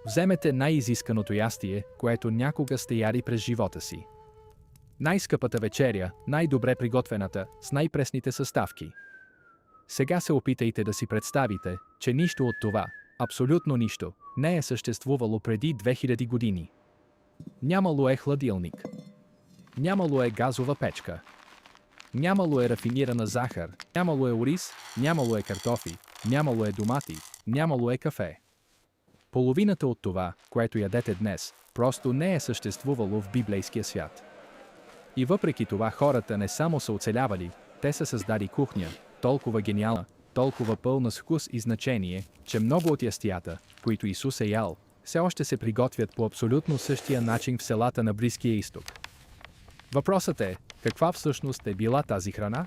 Вземете най-изисканото ястие, което някога сте яли през живота си. Най-скъпата вечеря, най-добре приготвената, с най-пресните съставки. Сега се опитайте да си представите, че нищо от това, абсолютно нищо, не е съществувало преди 2000 години. Нямало е хладилник. Нямало е газова печка. Нямало е рафинирана захар, нямало е ориз, нямало е картофи, нямало е домати, нямало е кафе. Половината от това, което ядете днес, просто не е съществувало в библейския свят. И въпреки това хората не само са оцелявали, те са създали кухня, толкова гениална, толкова пълна с вкус и значение, че много от ястията, които Исус е ял, все още се приготвят по абсолютно същия начин в селата на Близкия изток. Въпросът е, каква всъщност е била тази храна?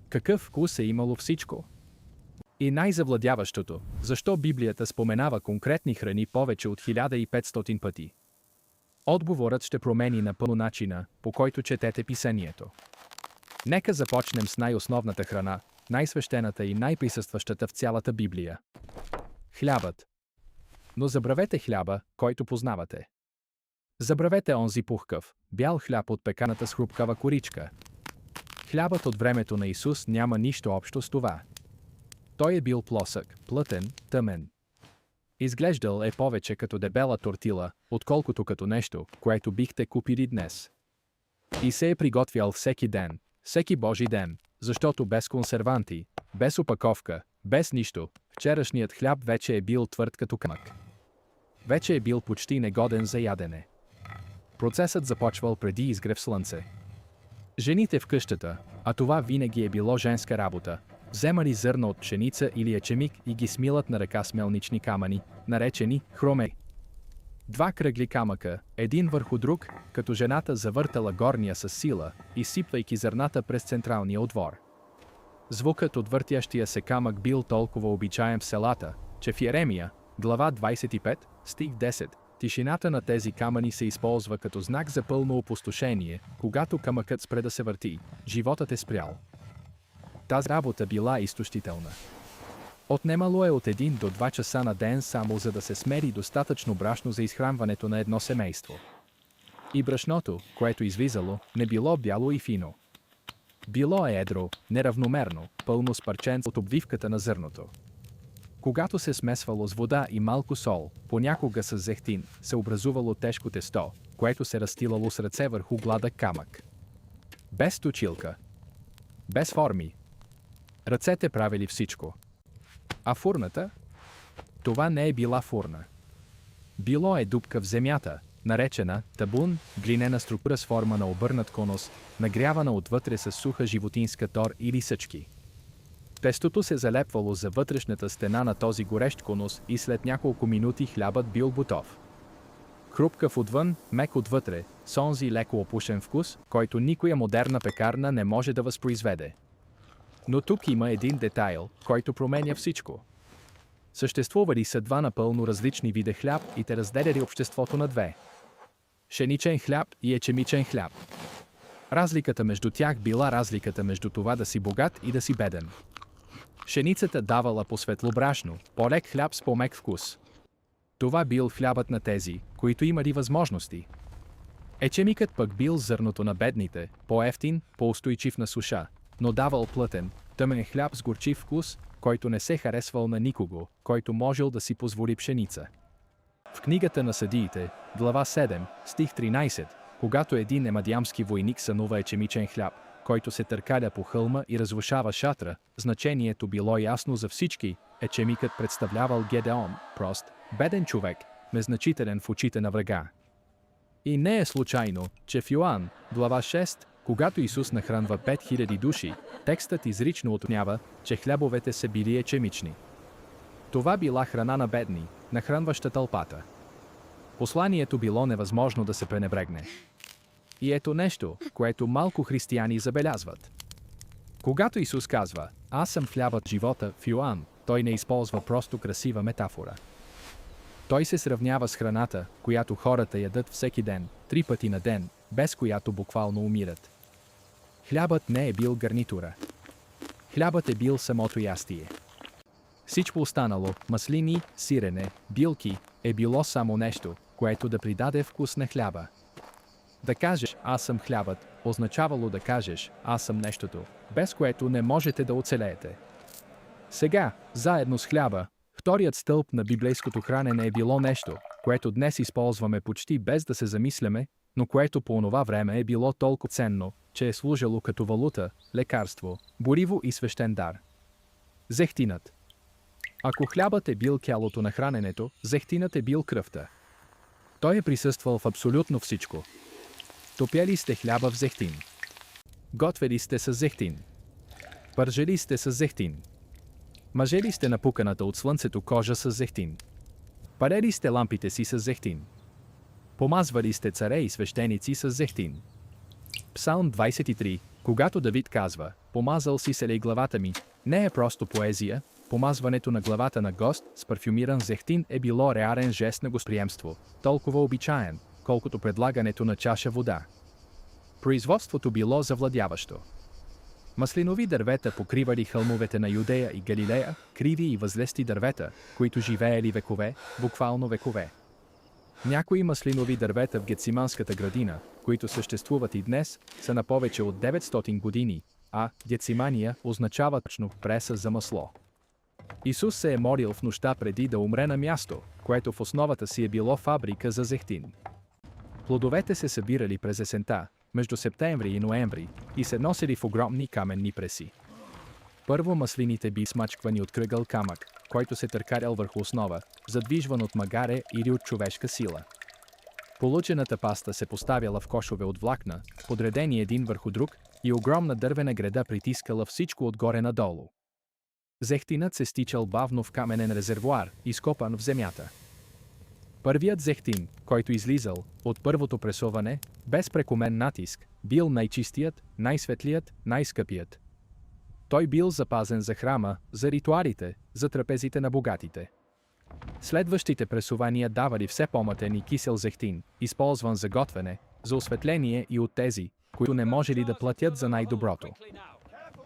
Какъв вкус е имало всичко? И най-завладяващото, защо Библията споменава конкретни храни повече от 1500 пъти? Отговорът ще промени напълно начина, по който четете писанието. Нека започнем с най-основната храна, най-свещената и най-присъстващата в цялата Библия. Хлябът. Но забравете хляба, който познавате. Забравете онзи пухкав, бял хляб от пеканата с хрупкава коричка. Хлябът от времето на Исус няма нищо общо с това. Той е бил плосък, плътен, тъмен. Изглеждал е повече като дебела тортила, отколкото като нещо, което бихте купили днес. И се е приготвял всеки ден, всеки Божи ден, защото без консерванти, без опаковка, без нищо, вчерашният хляб вече е бил твърд като камък. Вече е бил почти негоден за ядене. Процесът започвал преди изгрев слънце. Жените в къщата, а това винаги е било женска работа, вземали зърна от пшеница или ечемик и ги смилат на ръка с мелнични камъни, наречени хромей. Два кръгли камъка, един върху друг, като жената завъртала горния с сила, изсипвайки зърната през централния отвор. Звукът от въртящия се камък бил толкова обичаем в селата, че в Йеремия, глава 25, стих 10, тишината на тези камъни се използва като знак за пълно опустошение, когато камъкът спре да се върти, животът е спрял. Тази работа била изтощителна. Отнемало е от 1 до 2 часа на ден само за да се смери достатъчно брашно за изхранването на едно семейство. И брашното, което излизало, не било бяло и фино. Било е едро, неравномерно, пълно с парченца от обвивката на зърното. Когато се смесвало с вода и малко сол, понякога с зехтин, се образувало тежко тесто, което се разстилало с ръце върху гладък камък. Без точилка. Без форми. Ръцете правили всичко. А фурната? Това не е била фурна. Било е дупка в земята, наречена табун, глинена структура с форма на обърнат конус, нагрявана отвътре с суха животинска тор или съчки. Тестото се залепвало за вътрешната стена на този горещ конус и след няколко минути хлябът бил готов. Хрупкав отвън, мек отвътре, с онзи леко опушен вкус, който никоя модерна пекарна не може да възпроизведе. Но тук има един детайл, който променя всичко. Съществували са два напълно различни вида хляб и те разделяли обществото на две. Пшеничен хляб и ечемичен хляб. Разликата между тях била разликата между това да си богат и да си беден. Пшеницата давала по-светло брашно, по-лек хляб с по-мек вкус. Това бил хлябът на тези, които имали възможности. Ечемикът пък бил зърното на бедните, по-евтин, по-устойчив на суша, но давал плътен, тъмен хляб с горчив вкус, който не се харесвал на никого, който можел да си позволи пшеница. В книгата на Съдиите, глава 7, стих 13, когато един емадиамски войник сънува ечемичен хляб, който се търкаля по хълма и разрушава шатра, значението било ясно за всички, ечемикът представлявал Гедеон, прост, беден човек, незначителен в очите на врага. И не е случайно, че в Йоан, глава 6, когато Исус нахранва 5000 души, текстът изрично отнява, че хлябовете са били ечемични. Това била храна на бедни, нахранваща тълпата. Посланието било невъзможно да се пренебрегне. И ето нещо, което малко християни забелязват. Когато Исус казва, аз съм хлябът живота в Йоан, той не използва просто красива метафора. Той се сравнява с храната, която хората ядат всеки ден, 3 пъти на ден, без която буквално умират. Хлябът не е бил гарнитура. Хлябът е бил самото ястие. Всичко останало – маслини, сирене, билки, е било само нещо, което да придаде вкус на хляба. Да кажеш «Аз съм хлябът» означавало да кажеш «Аз съм нещото», без което не можете да оцелеете. Сега, заедно с хляба, вторият стълб на библейското хранене е било нещо, което днес използваме почти без да се замисляме, но което по онова време е било толкова ценно, че е служило като валута, лекарство, гориво и свещен дар. Зехтинът. Ако хлябът е бил тялото на храненето, зехтинът е бил кръвта. Той е присъствал в абсолютно всичко. Топяли сте хляба в зехтин. Готвели сте с зехтин. Пържели сте с зехтин. Мажели сте напуканата от слънцето кожа с зехтин. Парели сте лампите си с зехтин. Помазвали сте царе и свещеници с зехтин. Псалм 23, когато Давид казва «Помазал си се ли главата ми», не е просто поезия, помазването на главата на гост с парфюмиран зехтин е било реален жест на гостоприемство, толкова обичаен, колкото предлагането на чаша вода. Производството било завладяващо. Маслинови дървета покривали хълмовете на Юдея и Галилея, криви и възлести дървета, които живеели векове, буквално векове. Някои маслинови дървета в Гетсиманската градина, които съществуват и днес, са на повече от 900 години, а Гетсимания означава точно преса за масло. Исус се е молил в нощта преди да умре на място, което в основата си е било фабрика за зехтин. Плодовете се събирали през есента, между септември и ноември, и се носили в огромни каменни преси. Първо маслините би смачквани от кръгъл камък, който се търкарял върху основа, задвижван от магаре или от човешка сила. Получената паста се поставяла в кошове от влакна, подредени един върху друг, и огромна дървена греда притискала всичко отгоре надолу. Зехтинът се стичал бавно в каменен резервоар, изкопан в земята. Първият зехтин, който излизал от първото пресоване, без прекомен натиск, бил най-чистият, най-светлият, най-скъпият. Той бил запазен за храма, за ритуалите, за трапезите на богатите. Следващите пресувания давали все по-мътен и кисел зехтин, използван за готвене, за осветление и от тези, които не можели да платят за най-доброто.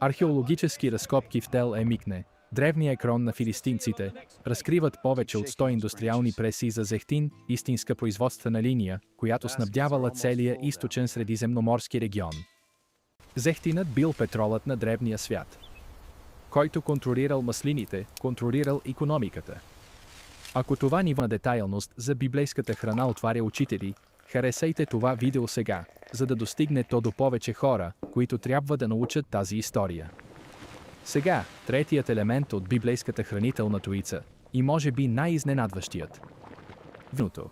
Археологически разкопки в Тел Емикне, древния крон на филистинците, разкриват повече от 100 индустриални преси за зехтин, истинска производствена линия, която снабдявала целия източен средиземноморски регион. Зехтинът бил петролът на древния свят. Който контролирал маслините, контролирал икономиката. Ако това ниво на детайлност за библейската храна отваря очите, харесайте това видео сега, за да достигне то до повече хора, които трябва да научат тази история. Сега, третият елемент от библейската хранителна туица, и може би най-изненадващият. Виното.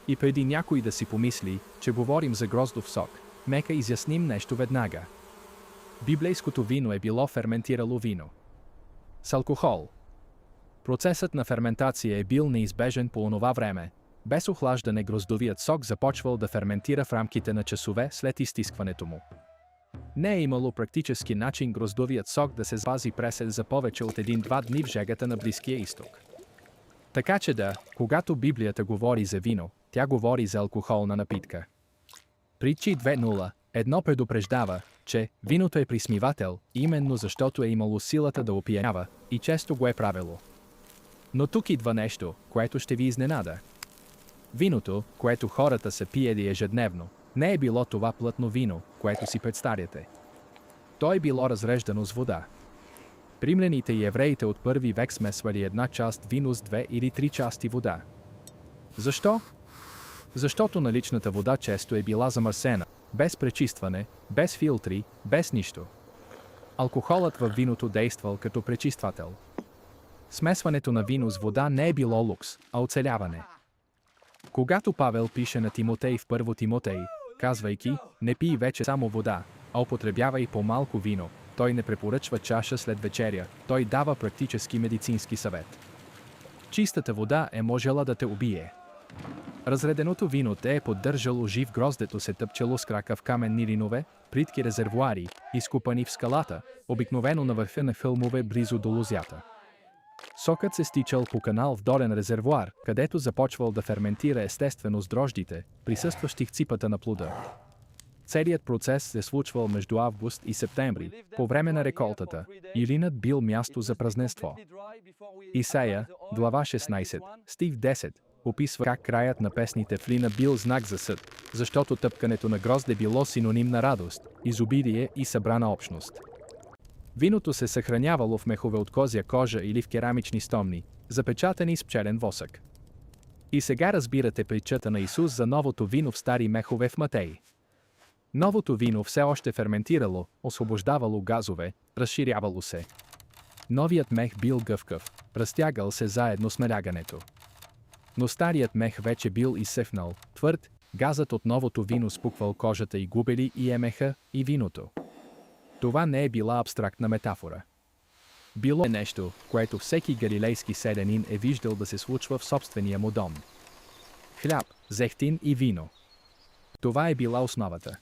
И преди някой да си помисли, че говорим за гроздов сок, нека изясним нещо веднага. Библейското вино е било ферментирало вино. С алкохол. Процесът на ферментация е бил неизбежен по онова време. Без охлаждане гроздовият сок започвал да ферментира в рамките на часове след изтискването му. Не е имало практически начин гроздовият сок да се запази пресен за повече от 1-2 дни в жегата на Близкия изток. Така че когато Библията говори за вино, тя говори за алкохолна напитка. Притчи 2.0.1 предупреждава, че виното е присмивател, именно защото е имало силата да опиянява и често го е правило. Но тук идва нещо, което ще ви изненада. Виното, което хората са пиели ежедневно, не е било това плътно вино, което си представяте. То е било разреждано с вода. Римляните и евреите от първи век смесвали една част вино с 2 или 3 части вода. Защо? Защото наличната вода често е била замърсена, без пречистване, без филтри, без нищо. Алкохолът във виното действал като пречиствател. Смесването на вино с вода не е било лукс, а оцеляване. Когато Павел пише на Тимотей в 1 Тимотей, казвайки, не пий вече само вода, а употребявай по-малко вино, той не препоръчва чаша след вечеря, той дава практически медицински съвет. Чистата вода е можела да те убие. Разреденото вино те е поддържало жив, гроздето се тъпчело с крака в каменни линове, плитки резервоари, изкупани в скалата, обикновено на върха на хълмове близо до лозята. Сокът се стичал по канал в долен резервоар, където започвал да ферментира естествено с дрождите, присъстващи в ципата на плода. Целият процес се случвал между август и септември, по време на реколтата, и линът бил място за празненство. Исаия, глава 16, стих 10, описва как краят на песните в Лина бил знак за съд, защото тъпкането на грозде било синоним на радост, изобилие и събрана общност. Виното се съхранявало в мехове от козя кожа или в керамични стомни, запечатани с пчелен восък. И сега разбирате притчата на Исус за новото вино в стари мехове в Матей. Новото вино все още ферментирало, освобождавало газове, разширявало се. Новият мех бил гъвкав, разтягал се заедно с налягането. Но старият мех вече бил изсъхнал, твърд, газът от новото вино спуквал кожата и губели и емеха, и виното. Това не е била абстрактна метафора. Било е нещо, което всеки галилейски селянин е виждал да се случва в собствения му дом. Хляб, зехтин и вино. Това е била основата.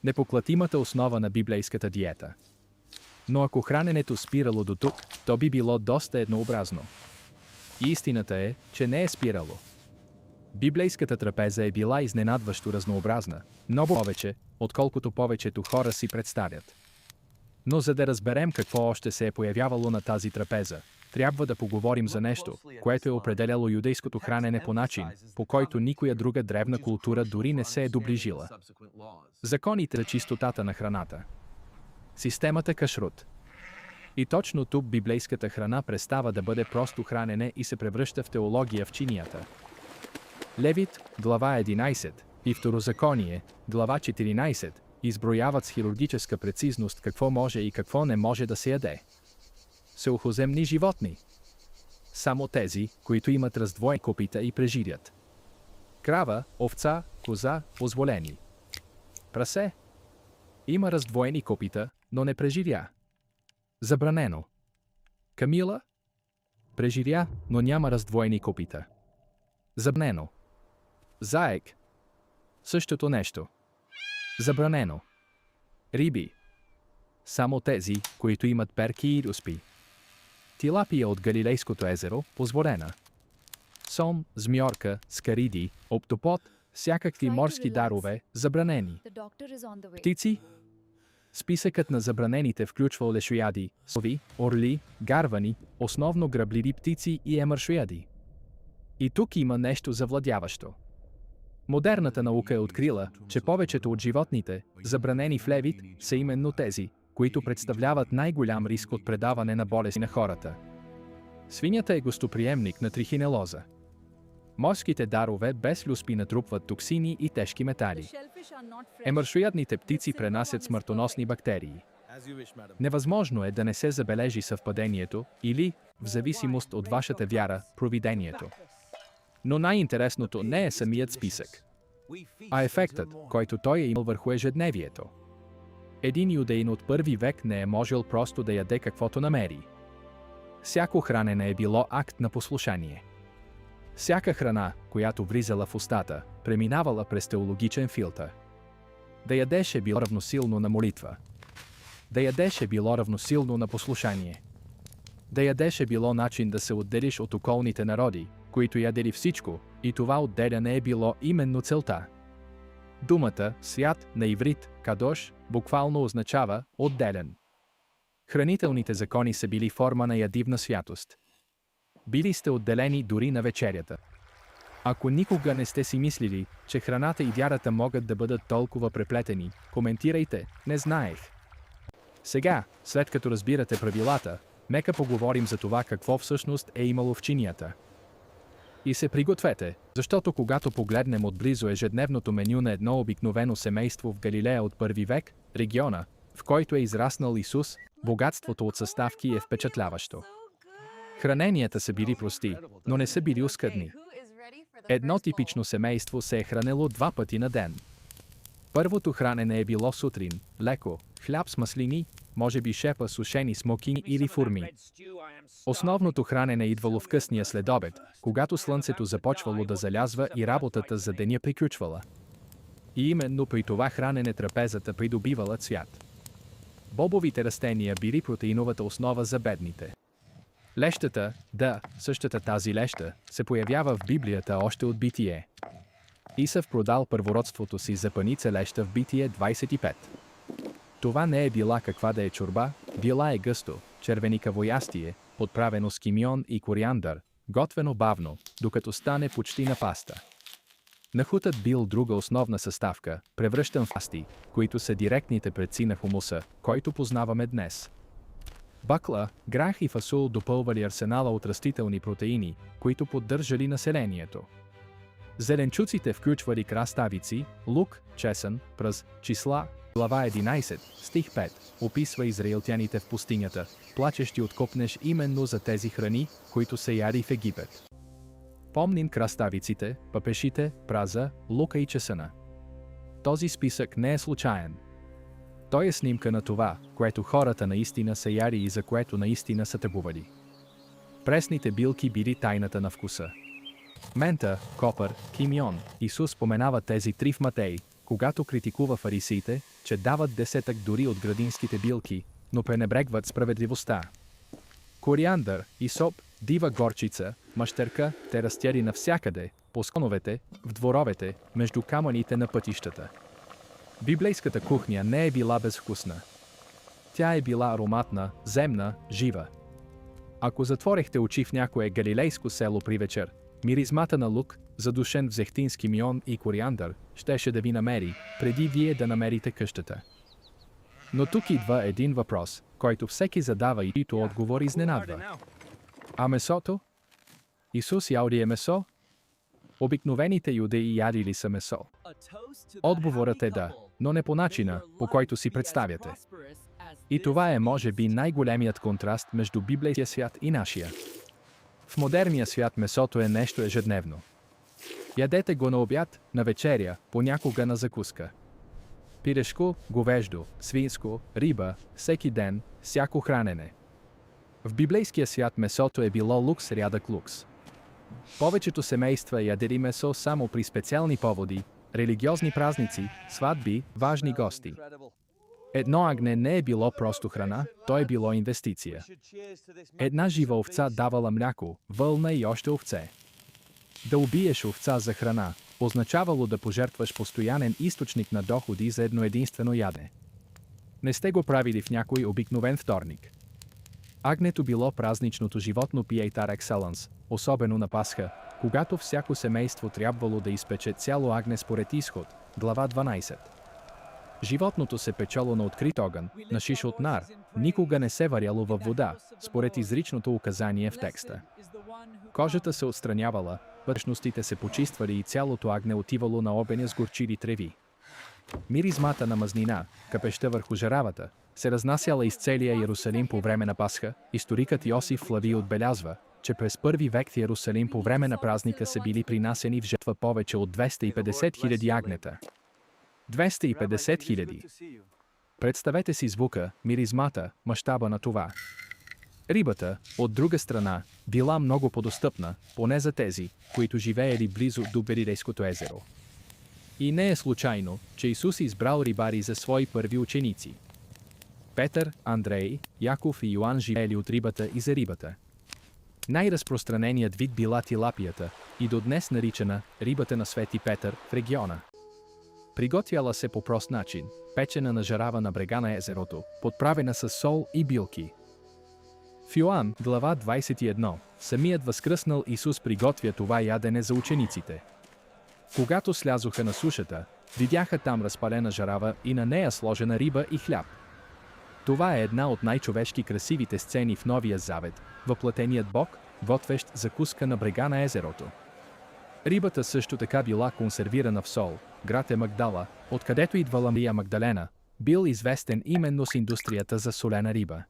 Непоклатимата основа на библейската диета. Но ако храненето спирало до тук, то би било доста еднообразно. И истината е, че не е спирало. Библейската трапеза е била изненадващо разнообразна, много повече, отколкото повечето хора си представят. Но за да разберем какво още се е появявало на тази трапеза, трябва да поговорим за нещо, което е определяло юдейското хранене по начин, по който никоя друга древна култура дори не се е доближила. Законите за чистотата на храната. Системата кашрут. И точно тук библейската храна престава да бъде просто хранене и се превръща в теология в чинията. Левит, глава 11, и Второзаконие, глава 14, изброяват с хирургическа прецизност какво може и какво не може да се яде. Селхоземни животни. Само тези, които имат раздвоени копита и преживят. Крава, овца, коза, позволени. Прасе. Има раздвоени копита, но не преживя. Забранено. Камила. Преживя, но няма раздвоени копита. Забранено. Заек. Същото нещо. Забранено. Риби. Само тези, които имат перки и руспи. Тилапия от Галилейското езеро, позволена. Сом, змиорка, скариди, оптопод, всякакви морски дарове, забранени. Птици. Списъкът на забранените включва лешояди, сови, орли, гарвани, основно грабливи птици и емършояди. И тук има нещо завладяващо. Модерната наука е открила, че повечето от животните, забранени в Левит, са именно тези, които представляват най-голям риск от предаване на болести на хората. Свинята е гостоприемник на трихинелоза. Морските дарове без люспи натрупват токсини и тежки метали. Емършоядните птици пренасят смъртоносни бактерии. Невъзможно е да не се забележи съвпадението или, в зависимост от вашата вяра, провидението. Но най-интересното не е самият списък, а ефектът, който той е имал върху ежедневието. Един юдеин от първи век не е можел просто да яде каквото намери. Всяко хранене е било акт на послушание. Всяка храна, която влизала в устата, преминавала през теологичен филтър. Да ядеш е било равносилно на молитва. Да ядеш е било равносилно на послушание. Да ядеш е било начин да се отделиш от околните народи, които ядели всичко, и това отделяне е било именно целта. Думата «свят» на иврит, кадош, буквално означава «отделен». Хранителните закони са били форма на ядивна святост. Били сте отделени дори на вечерята. Ако никога не сте си мислили, че храната и вярата могат да бъдат толкова преплетени, коментирайте, не знаех. Сега, след като разбирате правилата, нека поговорим за това какво всъщност е имало в чинията. И се пригответе, защото когато погледнем отблизо ежедневното меню на едно обикновено семейство в Галилея от първи век, региона, в който е израснал Исус, богатството от съставки е впечатляващо. Храненията са били прости, но не са били оскъдни. Едно типично семейство се е хранело 2 пъти на ден. Първото хранене е било сутрин, леко, хляб с маслини, може би шепа сушени смокини или фурми. Основното хранене идвало в късния следобед, когато слънцето започвало да залязва и работата за деня приключвала. И именно при това хранене трапезата придобивала цвят. Бобовите растения били протеиновата основа за бедните. Лещата, да, същата тази леща, се появява в Библията още от Битие. Исав продал първородството си за паница леща в Битие 25. Това не е била каква да е чорба, била е гъсто, червеникаво ястие, подправено с кимион и кориандър, готвено бавно, докато стане почти на паста. Нахутът бил друга основна съставка, превръщан в пасти, които са директните предци на хумуса, който познаваме днес. Бакла, грах и фасул допълвали арсенала от растителни протеини, които поддържали населението. Зеленчуците включвали краставици, лук, чесън, пръз, числа. Глава 11, стих 5, описва израелтяните в пустинята, плачещи от копнеж именно за тези храни, които са яли в Египет. Помним краставиците, папешите, праза, лука и чесъна. Този списък не е случайен. Той е снимка на това, което хората наистина са яли и за което наистина са тъгували. Пресните билки били тайната на вкуса. Мента, копър, кимион. Исус споменава тези три в Матей, когато критикува фарисиите, че дават десетък дори от градинските билки, но пренебрегват справедливостта. Кориандър, исоп, дива горчица, мащерка, те растяли навсякъде, по склоновете, в дворовете, между камъните на пътищата. Библейската кухня не е била безвкусна. Тя е била ароматна, земна, жива. Ако затворихте очи в някое галилейско село при вечер, миризмата на лук, задушен в зехтински мион и кориандър, щеше да ви намери, преди вие да намерите къщата. Но тук идва един въпрос, който всеки задава и чийто отговор изненадва. А месото? Исус ял ли е месо? Обикновените юдеи яли ли са месо? Отговорът е да, но не по начина, по който си представяте. И това е може би най-големият контраст между библейския свят и нашия. В модерния свят месото е нещо ежедневно. Ядете го на обяд, на вечеря, понякога на закуска. Пирешко, говеждо, свинско, риба, всеки ден, всяко хранене. В библейския свят месото е било лукс, рядък лукс. Повечето семейства ядели месо само при специални поводи, религиозни празници, сватби, важни гости. Едно агне не е било просто храна, то е било инвестиция. Една жива овца давала мляко, вълна и още овце. Да убиеш овца за храна означавало да пожертваш постоянен източник на доходи за едно единствено ядене. Не сте го правили в някой обикновен вторник. Агнето било празничното животно par excellence, особено на Пасха, когато всяко семейство трябвало да изпече цяло агне според Изход, глава 12. Животното се печело на открит огън, на шиш от нар, никога не се варяло във вода, според изричното указание в текста. Кожата се отстранявала, вътрешностите се почиствали и цялото агне отивало на обеня с горчили треви. Миризмата на мазнина, капеща върху жаравата, се разнасяла из целия Иерусалим по време на Пасха. Историкът Йосиф Флавий отбелязва, че през първи век в Иерусалим по време на празника са били принасени в жертва повече от 250 хиляди агнета. 250 хиляди. Представете си звука, миризмата, мащаба на това. Рибата, от друга страна, била много подостъпна, поне за тези, които живеели близо до Галилейското езеро. И не е случайно, че Исус избрал рибари за свои първи ученици. Петър, Андрей, Яков и Йоан живеели от рибата и за рибата. Най-разпространеният вид била тилапията и до днес наричана рибата на Свети Петър в региона. Приготвяла се по прост начин, печена на жарава на брега на езерото, подправена с сол и билки. В Йоан, глава 21, самият възкръснал Исус приготвя това ядене за учениците. Когато слязоха на сушата, видяха там разпалена жарава и на нея сложена риба и хляб. Това е една от най-човешки красивите сцени в Новия Завет, въплътеният Бог, готвещ закуска на брега на езерото. Рибата също така била консервирана в сол. Град е Магдала, откъдето идвала Мария Магдалена, бил известен именно с индустрията за солена риба.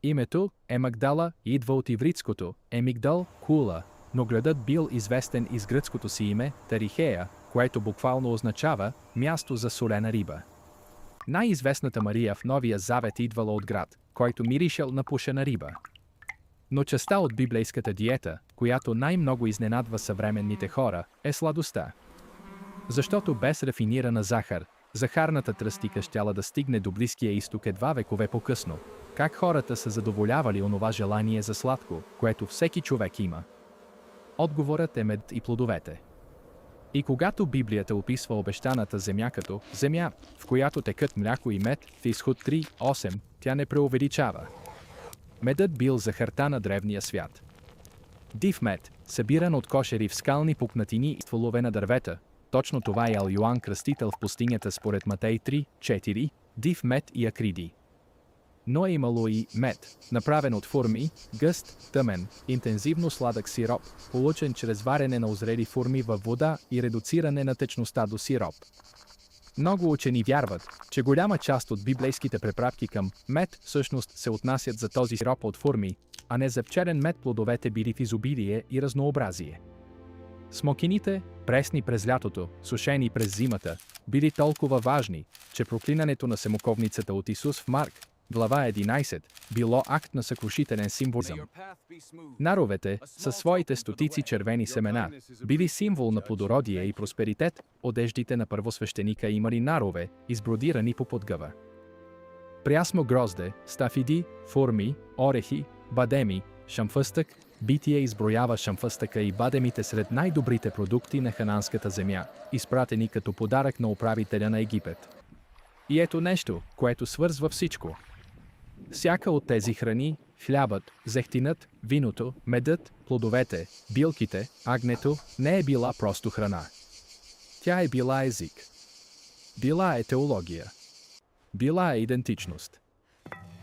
Името Магдала идва от ивритското Емигдал, кула, но градът бил известен и с гръцкото си име Тарихея, което буквално означава място за солена риба. Най-известната Мария в Новия Завет идвала от град, който миришел на пушена риба. Но частта от библейската диета, която най-много изненадва съвременните хора, е сладостта. Защото без рафинирана захар, захарната тръстика щяла да стигне до Близкия изток едва векове по-късно. Как хората са задоволявали онова желание за сладко, което всеки човек има? Отговорът е мед и плодовете. И когато Библията описва обещаната земя като земя, в която текат мляко и мед, в Изход 3:8, тя не преувеличава. Медът бил захарта на древния свят. Див мед, събиран от кошери в скални пукнатини и стволове на дървета. Точно това е ял Йоан Кръстител в пустинята според Матей 3:4, див мед и акриди. Но е имало и мед, направен от форми, гъст, тъмен, интензивно сладък сироп, получен чрез варене на озрели форми във вода и редуциране на течността до сироп. Много учени вярват, че голяма част от библейските препратки към мед всъщност се отнасят за този сироп от форми, а не за пчелен мед. Плодовете били в изобилие и разнообразие. Смокините, пресни през лятото, сушени през зимата, били толкова важни, че проклинането на семоковницата от Исус в Марк, глава 11, било акт на съкрушителен символизъм. Наровете, със своите стотици червени семена, били символ на плодородие и просперитет. Одеждите на първосвещеника имали нарове, избродирани по подгъва. Прясно грозде, стафиди, форми, орехи, бадеми, шамфъстък. Битие изброява шамфъстъка и бадемите сред най-добрите продукти на хананската земя, изпратени като подарък на управителя на Египет. И ето нещо, което свързва всичко. Всяка от тези храни, хлябът, зехтинът, виното, медът, плодовете, билките, агнето, не е била просто храна. Тя е била език. Била е теология. Била е идентичност.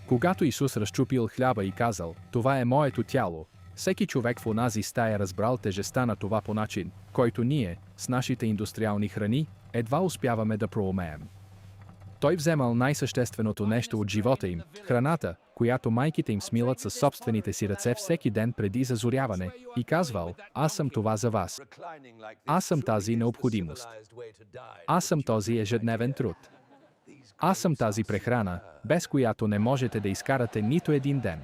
Когато Исус разчупил хляба и казал, това е моето тяло, всеки човек в онази стая разбрал тежестта на това по начин, който ние, с нашите индустриални храни, едва успяваме да проумеем. Той вземал най-същественото нещо от живота им, храната, която майките им смилат със собствените си ръце всеки ден преди зазоряване, и казвал, аз съм това за вас. Аз съм тази необходимост. Аз съм този ежедневен труд. Аз съм тази прехрана, без която не можете да изкарате нито един ден.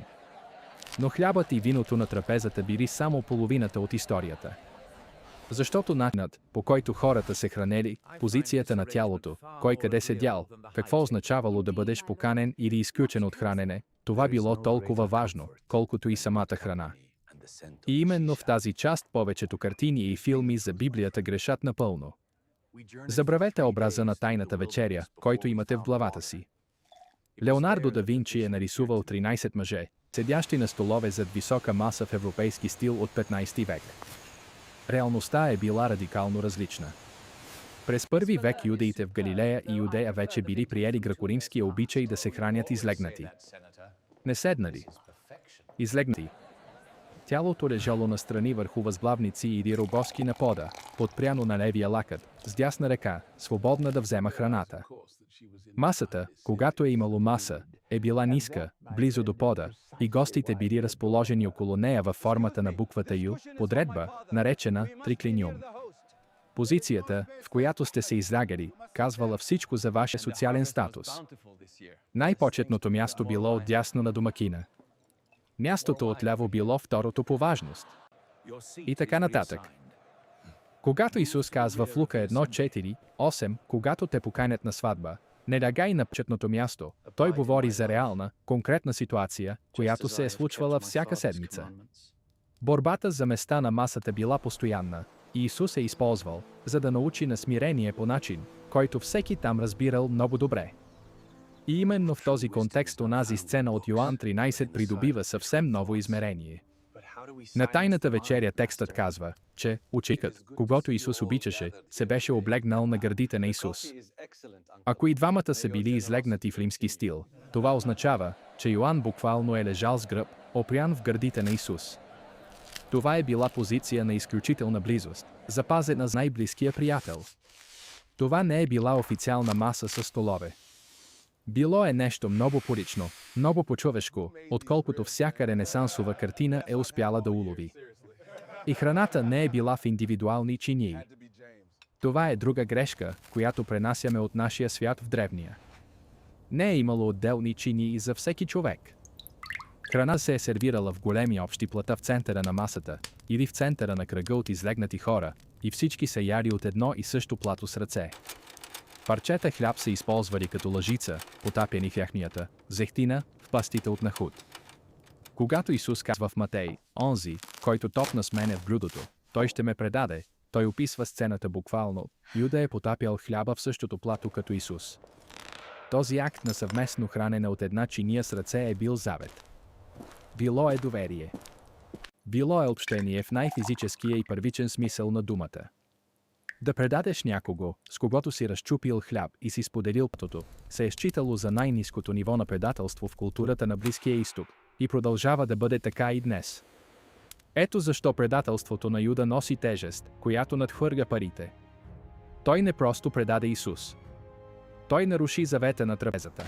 Но хлябът и виното на трапезата били само половината от историята. Защото начинът, по който хората се хранели, позицията на тялото, кой къде седял, какво означавало да бъдеш поканен или изключен от хранене, това било толкова важно, колкото и самата храна. И именно в тази част повечето картини и филми за Библията грешат напълно. Забравете образа на Тайната вечеря, който имате в главата си. Леонардо да Винчи е нарисувал 13 мъже, седящи на столове зад висока маса в европейски стил от 15 век. Реалността е била радикално различна. През първи век юдеите в Галилея и Юдея вече били приели гръкоримския обичай да се хранят излегнати. Не седнали. Излегнати. Тялото лежало настрани върху възглавници или рогоски на пода, подпряно на левия лакът, с дясна ръка, свободна да взема храната. Масата, когато е имало маса, е била ниска, близо до пода, и гостите били разположени около нея във формата на буквата Ю, подредба, наречена триклиниум. Позицията, в която сте се излягали, казвала всичко за вашия социален статус. Най-почетното място било отдясно на домакина. Мястото отляво било второто по важност. И така нататък. Когато Исус казва в Лука 1:4-8, когато те поканят на сватба, не лягай на почетното място, той говори за реална, конкретна ситуация, която се е случвала всяка седмица. Борбата за места на масата била постоянна, и Исус е използвал, за да научи на смирение по начин, който всеки там разбирал много добре. И именно в този контекст онази сцена от Йоан 13 придобива съвсем ново измерение. На Тайната вечеря текстът казва, че ученикът, когото Исус обичаше, се беше облегнал на гърдите на Исус. Ако и двамата са били излегнати в римски стил, това означава, че Йоан буквално е лежал с гръб, опрян в гърдите на Исус. Това е била позиция на изключителна близост, запазена с най-близкия приятел. Това не е била официална маса със столове. Било е нещо много полично, много по-човешко, отколкото всяка ренесансова картина е успяла да улови. И храната не е била в индивидуални чинии. Това е друга грешка, която пренасяме от нашия свят в древния. Не е имало отделни чинии за всеки човек. Храна се е сервирала в големи общи плата в центъра на масата или в центъра на кръга от излегнати хора, и всички са яли от едно и също плато с ръце. Парчета хляб се използвали като лъжица, потапени в яхнията, зехтина, в пастите от нахут. Когато Исус казва в Матей, онзи, който топна с мене в блюдото, той ще ме предаде, той описва сцената буквално, Юда е потапял хляба в същото плато като Исус. Този акт на съвместно хранене от една чиния с ръце е бил завет. Било е доверие. Било е общение в най-физическия и първичен смисъл на думата. Да предадеш някого, с когото си разчупил хляб и си споделил птото, се е считало за най-ниското ниво на предателство в културата на Близкия изток и продължава да бъде така и днес. Ето защо предателството на Юда носи тежест, която надхвърля парите. Той не просто предаде Исус. Той наруши завета на трапезата.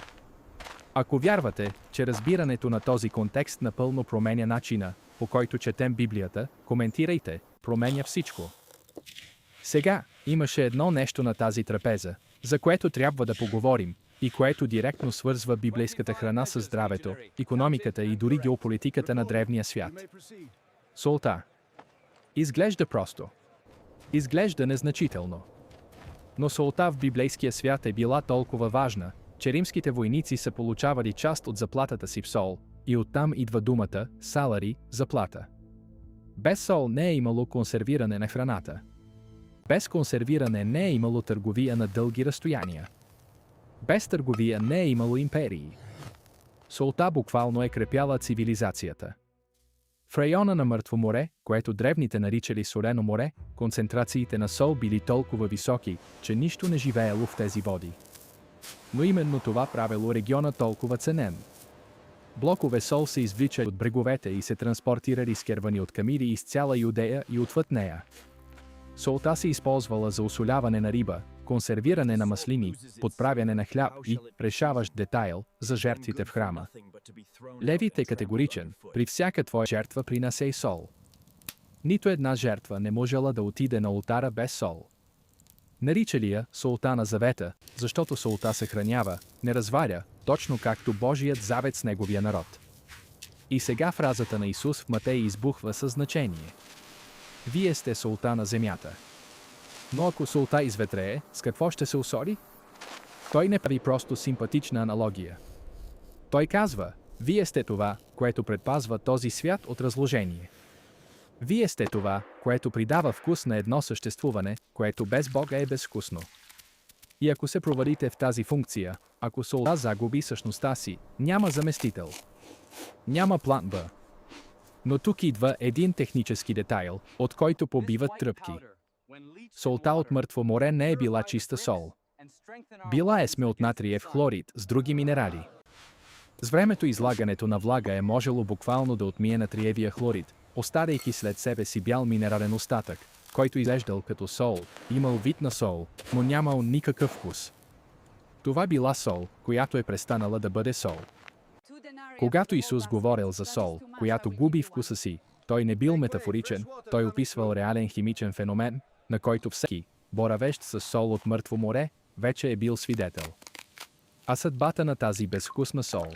Ако вярвате, че разбирането на този контекст напълно променя начина, по който четем Библията, коментирайте, променя всичко. Сега, имаше едно нещо на тази трапеза, за което трябва да поговорим, и което директно свързва библейската храна с здравето, икономиката и дори геополитиката на древния свят. Солта. Изглежда просто. Изглежда незначително. Но солта в библейския свят е била толкова важна, че римските войници са получавали част от заплатата си в сол, и оттам идва думата «салари» – заплата. Без сол не е имало консервиране на храната. Без консервиране не е имало търговия на дълги разстояния. Без търговия не е имало империи. Солта буквално е крепяла цивилизацията. В района на Мъртво море, което древните наричали Солено море, концентрациите на сол били толкова високи, че нищо не живеело в тези води. Но именно това правило региона толкова ценен. Блокове сол се извличали от бреговете и се транспортирали с кервани от камири из цяла Юдея и отвъд нея. Солта се използвала за осоляване на риба, консервиране на маслини, подправяне на хляб и, решаващ детайл, за жертвите в храма. Левит е категоричен, при всяка твоя жертва принасей сол. Нито една жертва не можела да отиде на олтара без сол. Наричали я солта на завета, защото солта съхранява, не разваля, точно както Божият завет с неговия народ. И сега фразата на Исус в Матей избухва със значение. Вие сте солта на земята. Но ако солта изветрее, с какво ще се осоли? Той не прави просто симпатична аналогия. Той казва, вие сте това, което предпазва този свят от разложение. Вие сте това, което придава вкус на едно съществуване, което без Бога е безвкусно. И ако се провалите в тази функция, ако солта загуби същността си, няма заместител. Няма план Б. Но тук идва един технически детайл, от който побиват тръпки. Солта от Мъртво море не е била чиста сол. Била е сме от натриев хлорид с други минерали. С времето излагането на влага е можело буквално да отмие натриевия хлорид, оставяйки след себе си бял минерален остатък, който изглеждал като сол, имал вид на сол, но нямал никакъв вкус. Това била сол, която е престанала да бъде сол. Когато Исус говорил за сол, която губи вкуса си, той не бил метафоричен, той описвал реален химичен феномен, на който всеки, боравещ с сол от Мъртво море, вече е бил свидетел. А съдбата на тази безвкусна сол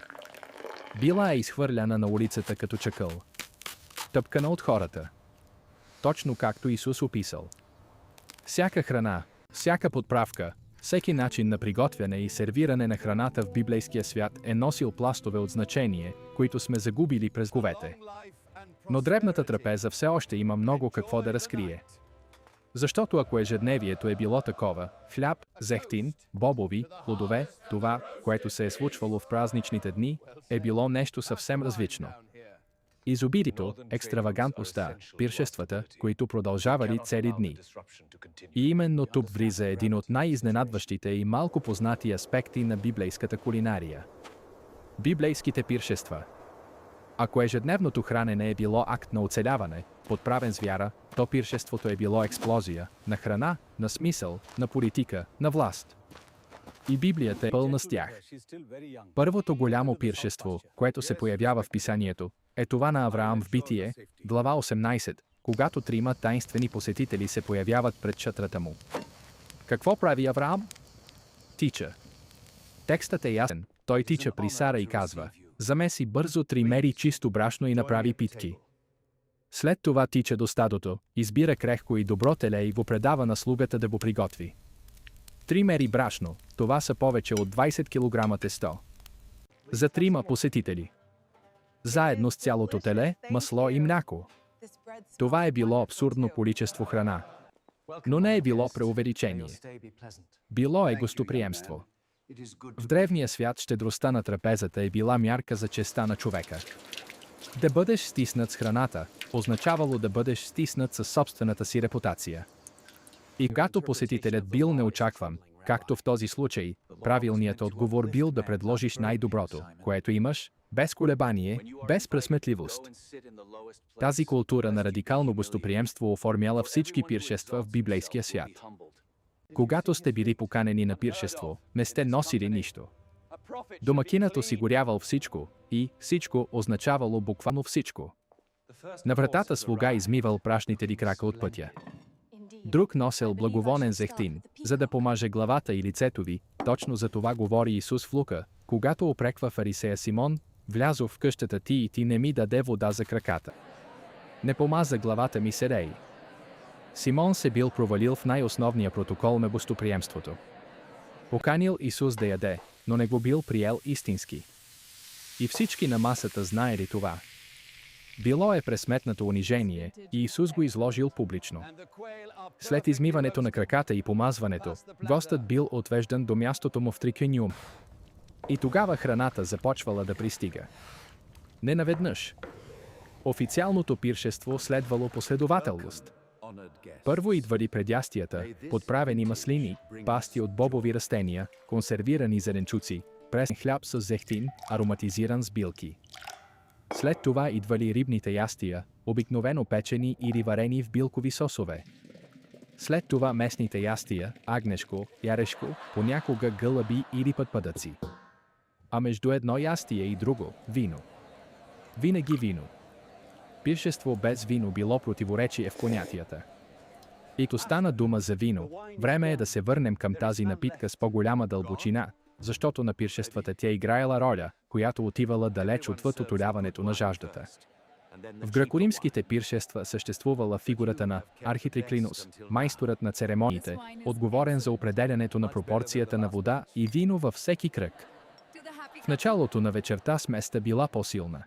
била е изхвърляна на улицата като чакъл. Тъпкана от хората. Точно както Исус описал. Всяка храна, всяка подправка, всеки начин на приготвяне и сервиране на храната в библейския свят е носил пластове от значение, които сме загубили през вековете. Но дребната трапеза все още има много какво да разкрие. Защото ако ежедневието е било такова, хляб, зехтин, бобови, плодове, това, което се е случвало в празничните дни, е било нещо съвсем различно. Изобилието, екстравагантността, пиршествата, които продължавали цели дни. И именно тук влиза един от най-изненадващите и малко познати аспекти на библейската кулинария. Библейските пиршества. Ако ежедневното хранене е било акт на оцеляване, подправен с вяра, то пиршеството е било експлозия на храна, на смисъл, на политика, на власт. И Библията е пълна с тях. Първото голямо пиршество, което се появява в писанието, е това на Авраам в Битие, глава 18, когато трима таинствени посетители се появяват пред шатрата му. Какво прави Авраам? Тича. Текстът е ясен. Той тича при Сара и казва: замеси бързо 3 мери чисто брашно и направи питки. След това тича до стадото, избира крехко и добро теле и го предава на слугата да го приготви. 3 мери брашно, това са повече от 20 кг тесто. За 3 посетители. Заедно с цялото теле, масло и мляко. Това е било абсурдно количество храна. Но не е било преувеличение. Било е гостоприемство. В древния свят щедростта на трапезата е била мярка за честа на човека. Да бъдеш стиснат с храната, означавало да бъдеш стиснат със собствената си репутация. И когато посетителят бил неочакван, както в този случай, правилният отговор бил да предложиш най-доброто, което имаш, без колебание, без пресметливост. Тази култура на радикално гостоприемство оформяла всички пиршества в библейския свят. Когато сте били поканени на пиршество, не сте носили нищо. Домакинът осигурявал всичко, и всичко означавало буквално всичко. На вратата слуга измивал прашните ви крака от пътя. Друг носел благовонен зехтин, за да помаже главата и лицето ви. Точно за това говори Исус в Лука, когато упреква фарисея Симон: влязох в къщата ти и ти не ми даде вода за краката. Не помаза главата ми седей. Симон се бил провалил в най-основния протокол на гостоприемството. Поканил Исус да яде, но не го бил приел истински. И всички на масата знаели това. Било е пресметнато унижение, и Исус го изложил публично. След измиването на краката и помазването, гостът бил отвеждан до мястото му в триквиниум. И тогава храната започвала да пристига. Не наведнъж. Официалното пиршество следвало последователност. Първо идвали предястията, подправени маслини, пасти от бобови растения, консервирани зеленчуци, пресен хляб с зехтин, ароматизиран с билки. След това идвали рибните ястия, обикновено печени или варени в билкови сосове. След това местните ястия, агнешко, ярешко, понякога гълъби или пътпадъци. А между едно ястие и друго – вино. Винаги вино. Пиршество без вино било противоречие в понятията. И то стана дума за вино, време е да се върнем към тази напитка с по-голяма дълбочина, защото на пиршествата тя играела роля, която отивала далеч отвъд утоляването на жаждата. В гръкоримските пиршества съществувала фигурата на архитриклинус, майсторът на церемониите, отговорен за определянето на пропорцията на вода и вино във всеки кръг. В началото на вечерта сместа била по-силна.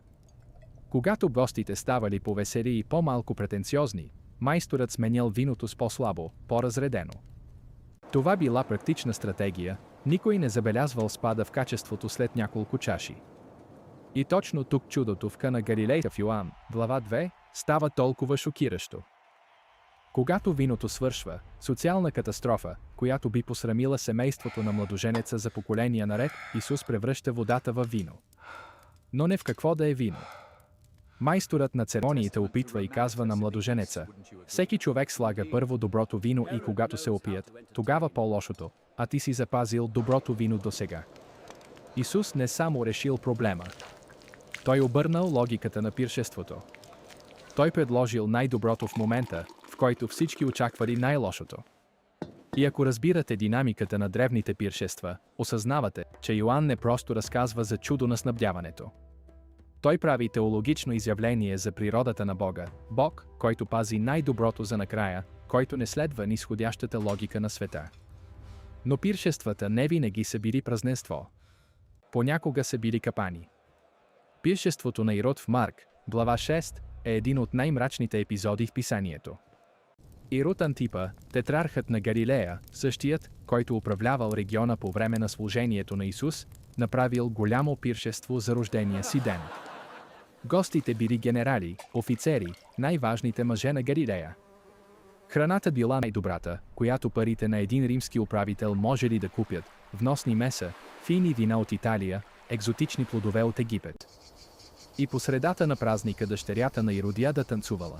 Когато гостите ставали повесели и по-малко претенциозни, майсторът сменял виното с по-слабо, по-разредено. Това била практична стратегия, никой не забелязвал спада в качеството след няколко чаши. И точно тук чудото в Кана Галилейка в Йоан, глава 2, става толкова шокиращо. Когато виното свършва, социална катастрофа, която би посрамила семейството на младоженеца за поколения наред, Исус превръща водата във вино. Но не в какво да е вино. Майсторът на церемониите опитва и казва на младоженеца: всеки човек слага първо доброто вино и когато се опият, тогава по-лошото, а ти си запазил доброто вино досега. Исус не само решил проблема. Той обърнал логиката на пиршеството. Той предложил най-доброто в момента, в който всички очаквали най-лошото. И ако разбирате динамиката на древните пиршества, осъзнавате, че Йоан не просто разказва за чудо на снабдяването. Той прави теологично изявление за природата на Бога, Бог, който пази най-доброто за накрая, който не следва нисходящата логика на света. Но пиршествата не винаги са били празненство. Понякога са били капани. Пиршеството на Ирод в Марк, глава 6, е един от най-мрачните епизоди в писанието. Ирод Антипа, тетрархът на Галилея, същият, който управлявал региона по време на служението на Исус, направил голямо пиршество за рождения си ден. Гостите били генерали, офицери, най-важните мъже на Галилея. Храната била най-добрата, която парите на един римски управител можели да купят: вносни меса, фини вина от Италия, екзотични плодове от Египет. И по средата на празника дъщерята на Иродиада танцувала.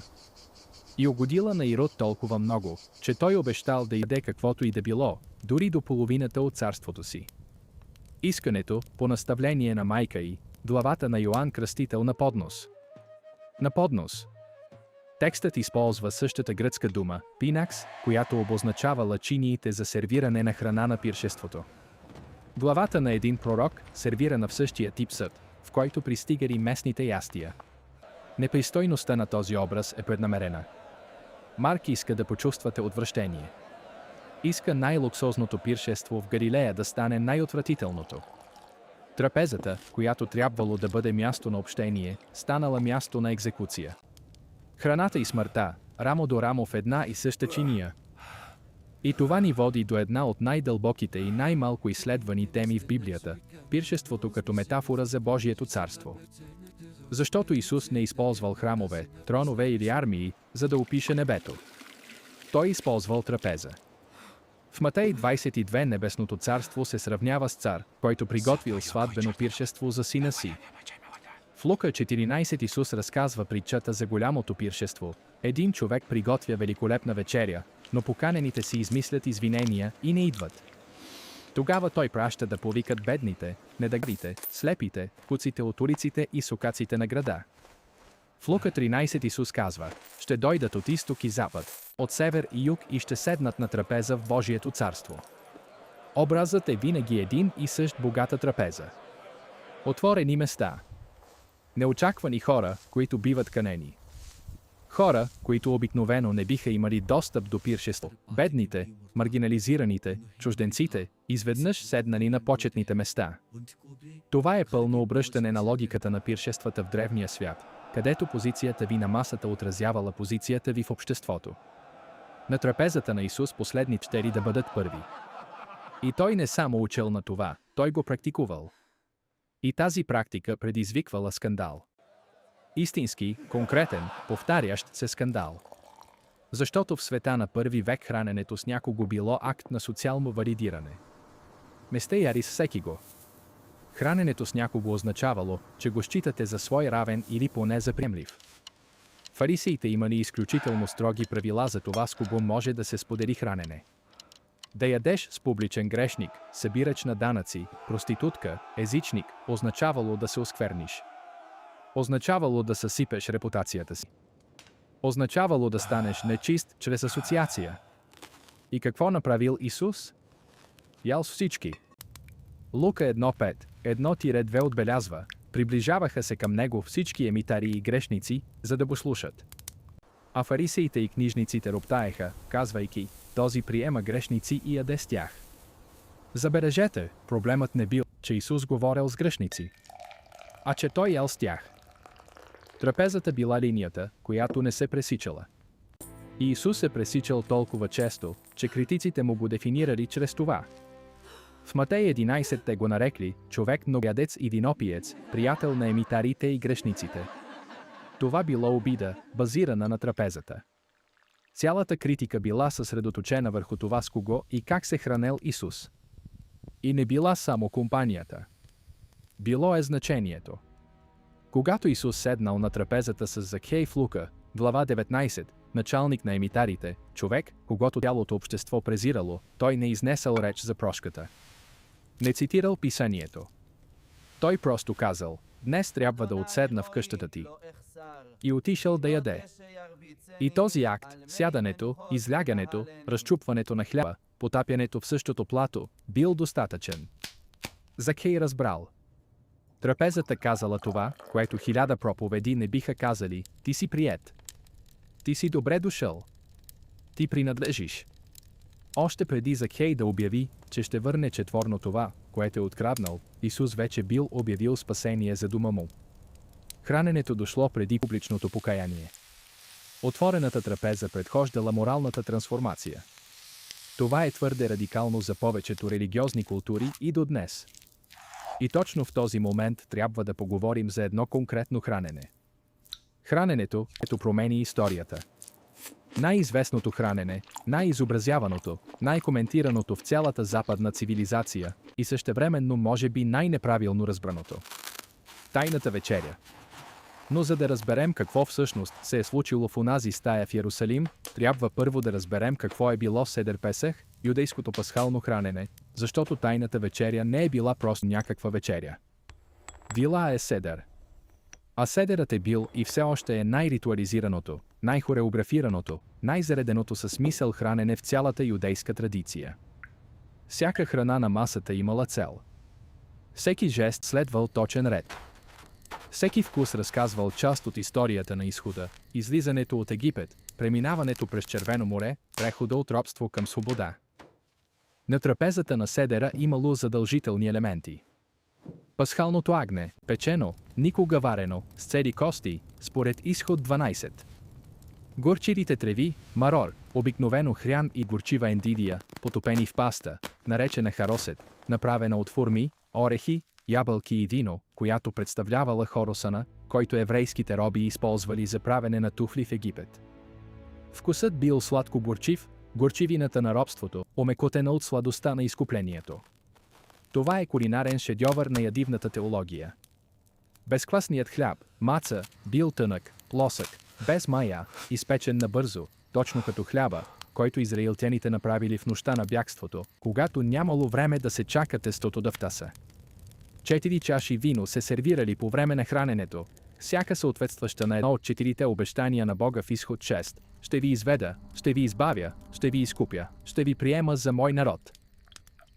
И угодила на Ирод толкова много, че той обещал да яде каквото и да било, дори до половината от царството си. Искането, по наставление на майка й, главата на Йоан Кръстител на поднос. На поднос. Текстът използва същата гръцка дума, пинакс, която обозначавала чиниите за сервиране на храна на пиршеството. Главата на един пророк, сервирана в същия тип съд, в който пристигали местните ястия. Непристойността на този образ е преднамерена. Марк иска да почувствате отвращение. Иска най-луксозното пиршество в Галилея да стане най-отвратителното. Трапезата, която трябвало да бъде място на общение, станала място на екзекуция. Храната и смъртта, рамо до рамо в една и съща чиния. И това ни води до една от най-дълбоките и най-малко изследвани теми в Библията – пиршеството като метафора за Божието царство. Защото Исус не използвал храмове, тронове или армии, за да опише небето. Той използвал трапеза. В Матей 22 Небесното царство се сравнява с цар, който приготвил сватбено пиршество за сина си. В Лука 14 Исус разказва притчата за голямото пиршество. Един човек приготвя великолепна вечеря, но поканените си измислят извинения и не идват. Тогава той праща да повикат бедните, недъгрите, слепите, куците от улиците и сукаците на града. В Лука 13 Исус казва: ще дойдат от изток и запад, от север и юг и ще седнат на трапеза в Божието царство. Образът е винаги един и същ: богата трапеза. Отворени места. Неочаквани хора, които биват канени. Хора, които обикновено не биха имали достъп до пиршество. Бедните, маргинализираните, чужденците, изведнъж седнали на почетните места. Това е пълно обръщане на логиката на пиршествата в древния свят, където позицията ви на масата отразявала позицията ви в обществото. На трапезата на Исус последните щели да бъдат първи. И той не само учил на това, той го практикувал. И тази практика предизвиквала скандал. Истински, конкретен, повтарящ се скандал. Защото в света на първи век храненето с някого било акт на социално валидиране. Не сте яри с всеки го. Храненето с някого означавало, че го считате за свой равен или поне за приемлив. Фарисеите имали изключително строги правила за това с кого може да се сподели хранене. Да ядеш с публичен грешник, събирач на данъци, проститутка, езичник, означавало да се оскверниш. Означавало да съсипеш репутацията си. Означавало да станеш нечист чрез асоциация. И какво направил Исус? Ял с всички. Лука 1.5, 1-2 отбелязва: приближаваха се към него всички емитари и грешници, за да го слушат. А фарисеите и книжниците роптаеха, казвайки: този приема грешници и яде с тях. Забележете, проблемът не бил, че Исус говорил с грешници, а че той ял с тях. Трапезата била линията, която не се пресичала. И Исус се пресичал толкова често, че критиците му го дефинирали чрез това. В Матей 11 те го нарекли човек многоядец и винопиец, приятел на емитарите и грешниците. Това било обида, базирана на трапезата. Цялата критика била съсредоточена върху това с кого и как се хранел Исус. И не била само компанията. Било е значението. Когато Исус седнал на трапезата с Закхей в Лука, глава 19, началник на емитарите, човек, когото цялото общество презирало, той не изнесъл реч за прошката. Не цитирал писанието. Той просто казал: днес трябва да отседна в къщата ти. И отишъл да яде. И този акт, сядането, излягането, разчупването на хляба, потапянето в същото плато, бил достатъчен. Закхей разбрал. Трапезата казала това, което 1000 проповеди не биха казали: ти си приет. Ти си добре дошъл. Ти принадлежиш. Още преди Закхей да обяви, че ще върне четворно това, което е откраднал, Исус вече бил обявил спасение за дома му. Храненето дошло преди публичното покаяние. Отворената трапеза предхождала моралната трансформация. Това е твърде радикално за повечето религиозни култури и до днес. И точно в този момент трябва да поговорим за едно конкретно хранене. Храненето, което промени историята. Най-известното хранене, най-изобразяваното, най-коментираното в цялата западна цивилизация и същевременно може би най-неправилно разбраното. Тайната вечеря. Но за да разберем какво всъщност се е случило в онази стая в Йерусалим, трябва първо да разберем какво е било Седер Песах, юдейското пасхално хранене, защото тайната вечеря не е била просто някаква вечеря. Била е седер. А седерът е бил и все още е най-ритуализираното, най-хореографираното, най-зареденото със смисъл хранене в цялата юдейска традиция. Всяка храна на масата имала цел. Всеки жест следвал точен ред. Всеки вкус разказвал част от историята на изхода, излизането от Египет, преминаването през Червено море, прехода от робство към свобода. На трапезата на седера имало задължителни елементи. Пасхалното агне, печено, никога варено, с цели кости, според изход 12. Горчивите треви, марор, обикновено хрян и горчива ендидия, потопени в паста, наречена харосет, направена от форми, орехи, ябълки и вино, която представлявала хоросана, който еврейските роби използвали за правене на туфли в Египет. Вкусът бил сладко-горчив, горчивината на робството, омекотена от сладостта на изкуплението. Това е кулинарен шедьовър на ядивната теология. Безквасният хляб, маца, бил тънък, плосък, без мая, изпечен набързо, точно като хляба, който израилтяните направили в нощта на бягството, когато нямало време да се чака тестото да втаса. 4 чаши вино се сервирали по време на храненето, всяка съответстваща на едно от 4 обещания на Бога в Изход 6. Ще ви изведа, ще ви избавя, ще ви изкупя, ще ви приема за мой народ.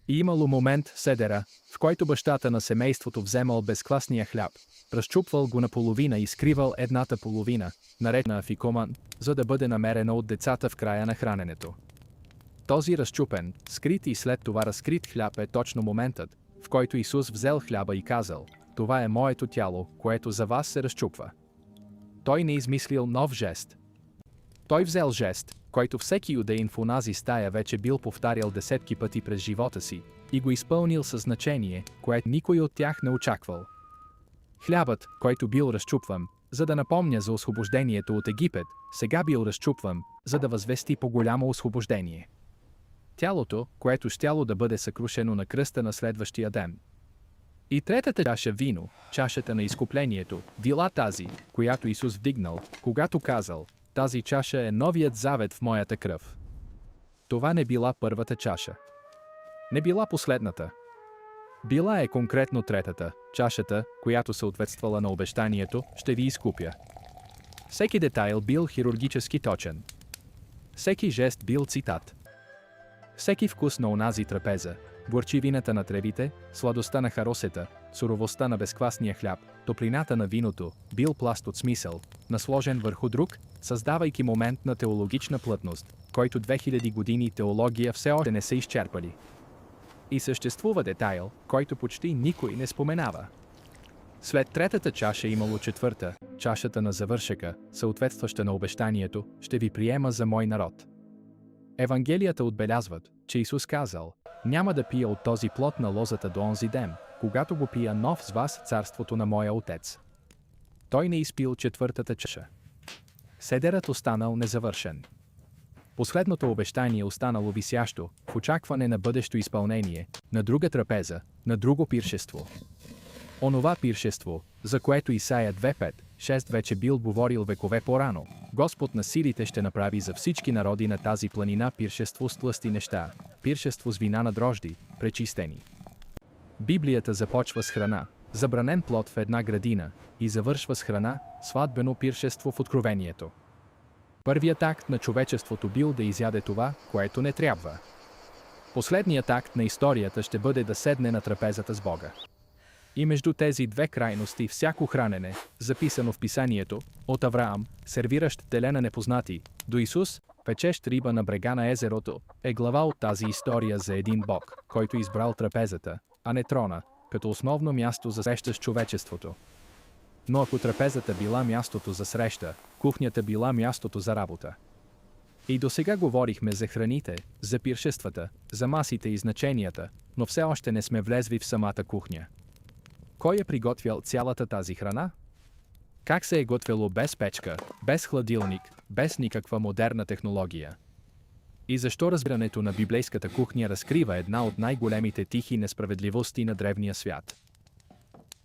И имало момент, седера, в който бащата на семейството вземал безквасния хляб, разчупвал го наполовина и скривал едната половина, наречена афикоман, за да бъде намерена от децата в края на храненето. Този разчупен, скрит и след това разкрит хляб е точно моментът, в който Исус взел хляба и казал: това е моето тяло, което за вас се разчупва. Той не измислил нов жест. Той взел жест, който всеки юдеин в онази стая вече бил повтарял десетки пъти през живота си, и го изпълнил със значение, което никой от тях не очаквал. Хлябът, който бил разчупван, за да напомня за освобождението от Египет, сега бил разчупван, за да възвести по-голямо освобождение. Тялото, което щяло да бъде съкрушено на кръста на следващия ден. И третата чаша вино, чашата на изкуплението, била тази, която Исус вдигнал, когато казал: тази чаша е новият завет в моята кръв. Това не била първата чаша. Не била последната. Била е конкретно третата, чашата, която съответствала на обещанието: ще ви изкупя. Всеки детайл бил хирургически точен. Всеки жест бил цитат. Всеки вкус на онази трапеза, горчивината на тревите, сладостта на харосета, суровостта на безквасния хляб, топлината на виното, бил пласт от смисъл, насложен върху друг, създавайки момент на теологична плътност, който 2000 години теология все още не са изчерпали. И съществува детайл, който почти никой не споменава. След третата чаша имало четвърта, чашата на завършека, съответстваща на обещанието: ще ви приема за мой народ. Евангелията отбелязват, че Исус казал: няма да пия от този плод на лозата до онзи ден, когато го пия нов с вас в царството на моя Отец. Той не изпил четвъртата чаша. Седерът останал незавършен. Последното обещание останало висящо, в очакване на бъдещо изпълнение, на друга трапеза, на друго пиршество. Онова пиршество, за което Исаия 2:5-6 вече бил говорил векове по-рано: Господ на силите ще направи за всички народи на тази планина пиршество с тлъсти неща, пиршество с вина на дрожди, пречистени. Библията започва с храна, забранен плод в една градина, и завършва с храна, сватбено пиршество в Откровението. Първият акт на човечеството бил да изяде това, което не трябва. Последният акт на историята ще бъде да седне на трапезата с Бога. И между тези две крайности всяко хранене, записано в Писанието, от Авраам, сервиращ теле на непознати, до Исус, печещ риба на брега на езерото, е глава от тази история за един Бог, който избрал трапезата, а не трона, като основно място за среща с човечеството. Но ако трапезата била мястото за среща, кухнята била мястото за работа. И досега говорихме за храните, за пиршествата, за масите и значенията, но все още не сме влезли в самата кухня. Кой е приготвял цялата тази храна? Как се е готвило без печка, без хладилник, без никаква модерна технология? И защо разбирането на библейската кухня разкрива една от най-големите тихи несправедливости на древния свят?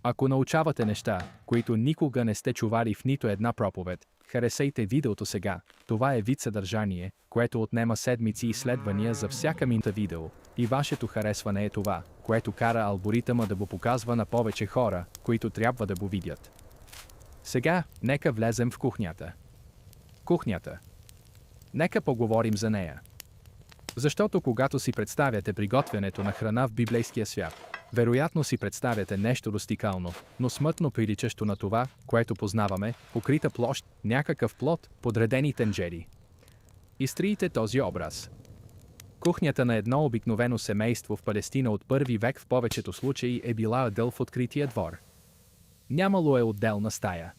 Ако научавате неща, които никога не сте чували в нито една проповед, харесайте видеото сега. Това е вид съдържание, което отнема седмици изследвания за всяка минута видео, и вашето харесване е това, което кара алгоритъма да го показва на повече хора, които трябва да го видят. Сега, нека влезем в кухнята. Кухнята. Нека поговорим за нея. Защото когато си представяте приготвянето на храна в библейския свят, вероятно си представяте нещо рустикално, но смътно приличащо на това, което познаваме, покрита площ, някакъв плод, подредени тенджери. Изтриете този образ. Кухнята на едно обикновено семейство в Палестина от първи век в повечето случаи е била ъгъл в открития двор. Нямало е отделна стая.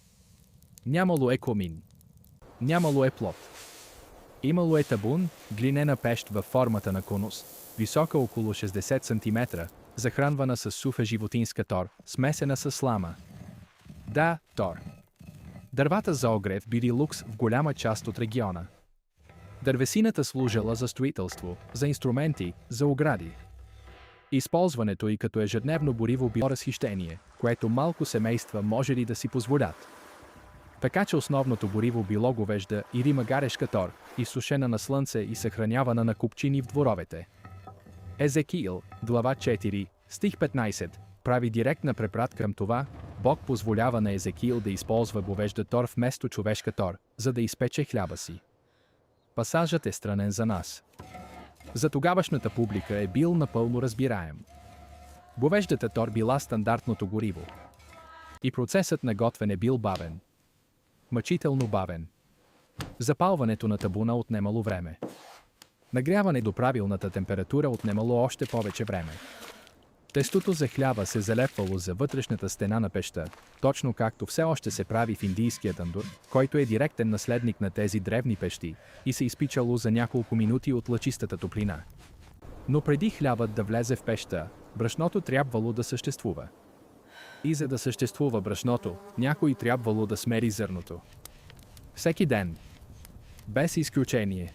Нямало е комин. Нямало е плод. Имало е табун, глинена пещ във формата на конус, висока около 60 см, захранвана с суха животинска тор, смесена с слама. Да, тор. Дървата за огрев били лукс в голяма част от региона. Дървесината служила за строителство, за инструменти, за огради. Използването й като ежедневно гориво било разхищение, което малко семейства може ли да си позволят. Така че основното гориво било говежда или магарешка тор, изсушена на слънце и съхранявана на купчини в дворовете. Езекиил, глава 4, стих 15, прави директна препратка към това. Бог позволява на Езекиил да използва говежда тор вместо човешка тор, за да изпече хляба си. Пасажът е странен за нас. За тогавашната публика е бил напълно разбираем. Говеждата тор била стандартното гориво. И процесът на готвене бил бавен. Мъчително бавен. Запалването на табуна отнемало време. Нагряване до правилната температура отнемало още повече време. Тестото за хляба се залепвало за вътрешната стена на пещта, точно както все още се прави в индийския тандур, който е директен наследник на тези древни пещи, и се изпичало за няколко минути от лъчистата топлина. Но преди хлябът да влезе в пещта, брашното трябвало да съществува. И за да съществува брашното, някой трябвало да смери зърното. Всеки ден. Без изключение.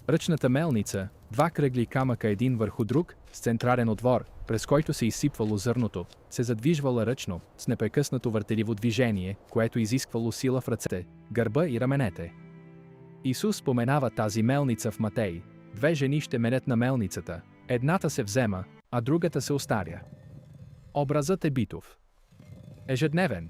Ръчната мелница, два кръгли камъка един върху друг, с централен отвор, през който се изсипвало зърното, се задвижвала ръчно, с непрекъснато въртеливо движение, което изисквало сила в ръцете, гърба и раменете. Исус споменава тази мелница в Матей. Две жени ще менят на мелницата, едната се взема, а другата се остаря. Образът е битов. Ежедневен.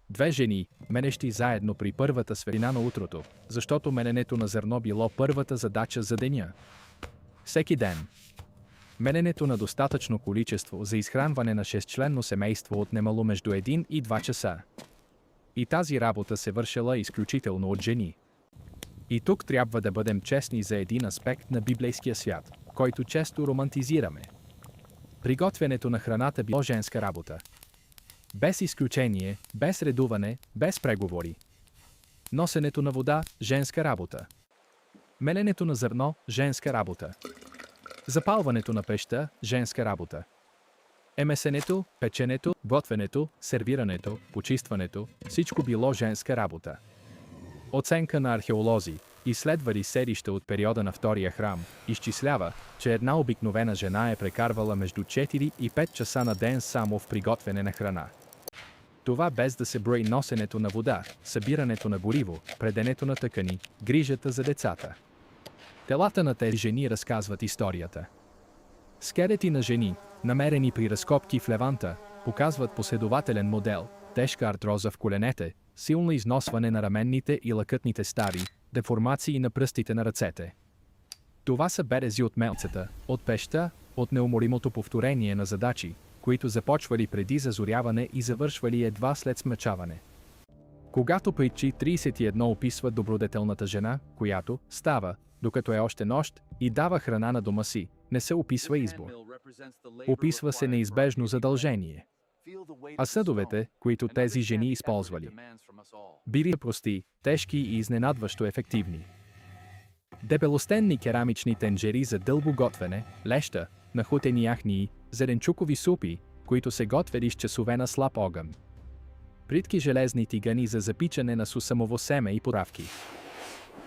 Две жени, менещи заедно при първата светлина на утрото, защото мененето на зърно било първата задача за деня. Всеки ден. Мененето на достатъчно количество за изхранване на 6-членно семейство отнемало между 1 и 2 часа. И тази работа се вършила изключително от жени. И тук трябва да бъдем честни за един аспект на библейския свят, който често романтизираме. Приготвянето на храната било женска работа. Без изключение, без редуване, без преговори. Носенето на вода – женска работа. Меленето на зърно – женска работа. Запалването на пеща – женска работа. Емесенето, печенето, готвенето, сервирането, почистването – всичко било женска работа. Оценка на археолози, изследвали селища от периода на Втория храм, изчислява, че една обикновена жена е прекарвала между 4 и 5 часа на ден само в приготвяне на храна. Това без да се брои носенето на вода, събирането на гориво, преденето на тъкани, грижата за децата. Телата на тези жени разказват историята. Скелети на жени, намерени при разкопки в Леванта, показват последователен модел, тежка артроза в коленете, силно износване на раменните и лакътните стави, деформации на пръстите на ръцете. Това са белези от мелцата, от пещта, от неуморимото повторение на задачи, които започвали преди зазоряване и завършвали едва след смъчаване. Когато Притчи 31 описва добродетелната жена, която става, докато е още нощ, и дава храна на дома си, не се описва избор. Описва се неизбежно задължение. А съдовете, които тези жени използвали, били прости, тежки и изненадващо ефективни. Дебелостенни керамични тенджери за дълго готвене, леща, нахутени яхнии, зеленчукови супи, които се готвели с часове на слаб огън. Плитки железни тигани за запичане на сусамово семе и поравки.